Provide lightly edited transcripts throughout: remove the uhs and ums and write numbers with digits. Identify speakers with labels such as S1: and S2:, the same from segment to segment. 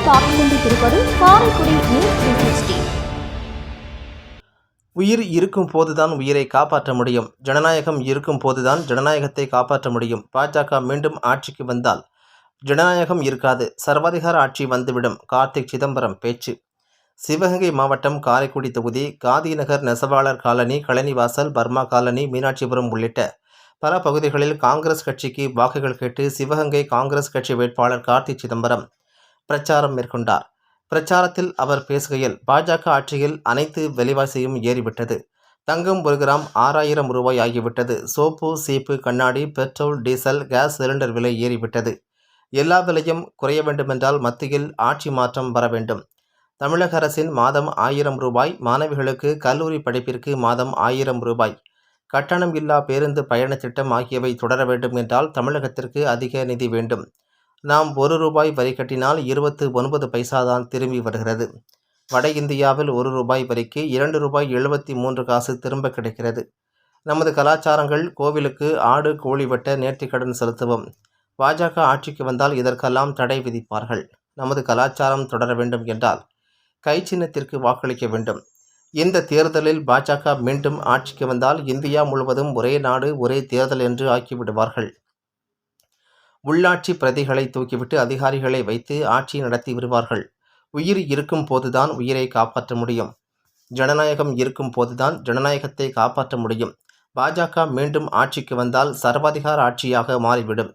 S1: பார்த்துக் கொண்டிருப்பது காரைக்குடி நியூஸ் 360.
S2: உயிர் இருக்கும் போதுதான் உயிரை காப்பாற்ற முடியும். ஜனநாயகம் இருக்கும் போதுதான் ஜனநாயகத்தை காப்பாற்ற முடியும். பாஜக மீண்டும் ஆட்சிக்கு வந்தால் ஜனநாயகம் இருக்காது, சர்வாதிகார ஆட்சி வந்துவிடும். கார்த்திக் சிதம்பரம் பேச்சு. சிவகங்கை மாவட்டம் காரைக்குடி தொகுதி காந்திநகர், நெசவாளர் colony, Kazhanivasal, Burma colony, Meenakshipuram உள்ளிட்ட பல பகுதிகளில் காங்கிரஸ் கட்சிக்கு வாக்குகள் கேட்டு சிவகங்கை காங்கிரஸ் கட்சி வேட்பாளர் கார்த்திக் சிதம்பரம் பிரச்சாரம் மேற்கொண்டார். பிரச்சாரத்தில் அவர் பேசுகையில், பாஜக ஆட்சியில் அனைத்து விலைவாசியும் ஏறிவிட்டது. தங்கம் 1 கிராம் 6000 ரூபாய் ஆகிவிட்டது. சோப்பு, சீப்பு, கண்ணாடி, பெட்ரோல், டீசல், கேஸ் சிலிண்டர் விலை ஏறிவிட்டது. எல்லா விலையும் குறைய வேண்டுமென்றால் மத்தியில் ஆட்சி மாற்றம் வர வேண்டும். தமிழக அரசின் மாதம் 1000 ரூபாய், மாணவிகளுக்கு கல்லூரி படிப்பிற்கு மாதம் 1000 ரூபாய், கட்டணம் இல்லா பேருந்து பயண திட்டம் ஆகியவை தொடர வேண்டும் என்றால் தமிழகத்திற்கு அதிக நிதி வேண்டும். நாம் 1 ரூபாய் வரி கட்டினால் 29 பைசா தான் திரும்பி வருகிறது. வட இந்தியாவில் 1 ரூபாய் வரிக்கு 2 ரூபாய் 73 காசு திரும்ப கிடைக்கிறது. நமது கலாச்சாரங்கள், கோவிலுக்கு ஆடு கோழி வெட்ட நேர்த்திக்கடன் செலுத்துவோம். பாஜக ஆட்சிக்கு வந்தால் இதற்கெல்லாம் தடை விதிப்பார்கள். நமது கலாச்சாரம் தொடர வேண்டும் என்றால் கை சின்னத்திற்கு வாக்களிக்க வேண்டும். இந்த தேர்தலில் பாஜக மீண்டும் ஆட்சிக்கு வந்தால் இந்தியா முழுவதும் ஒரே நாடு ஒரே தேர்தல் என்று ஆக்கிவிடுவார்கள். உள்ளாட்சி பிரதிகளை தூக்கிவிட்டு அதிகாரிகளை வைத்து ஆட்சி நடத்தி வருவார்கள். உயிர் இருக்கும் போதுதான் உயிரை காப்பாற்ற முடியும். ஜனநாயகம் இருக்கும் போதுதான் ஜனநாயகத்தை காப்பாற்ற முடியும். பாஜக மீண்டும் ஆட்சிக்கு வந்தால் சர்வாதிகார ஆட்சியாக மாறிவிடும்.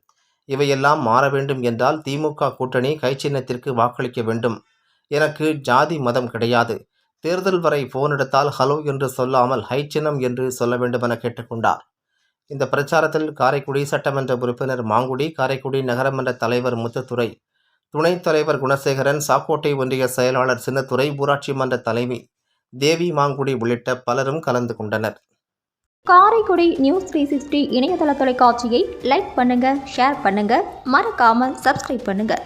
S2: இவையெல்லாம் மாற வேண்டும் என்றால் திமுக கூட்டணி கை சின்னத்திற்கு வாக்களிக்க வேண்டும். எனக்கு ஜாதி மதம் கிடையாது. தேர்தல் வரை போன் எடுத்தால் ஹலோ என்று சொல்லாமல் ஹை சின்னம் என்று சொல்ல வேண்டும் என கேட்டுக்கொண்டார். இந்த பிரச்சாரத்தில் காரைக்குடி சட்டமன்ற உறுப்பினர் மாங்குடி, காரைக்குடி நகரமன்ற தலைவர் முத்துத்துறை, துணைத் தலைவர் குணசேகரன், சாக்கோட்டை ஒன்றிய செயலாளர் சின்னத்துரை, ஊராட்சி மன்ற தலைவி தேவி மாங்குடி உள்ளிட்ட பலரும் கலந்து கொண்டனர்.
S1: காரைக்குடி நியூஸ் 360 இணையதள தொலைக்காட்சியை லைக் பண்ணுங்க, ஷேர் பண்ணுங்க, மறக்காம சப்ஸ்கிரைப் பண்ணுங்க.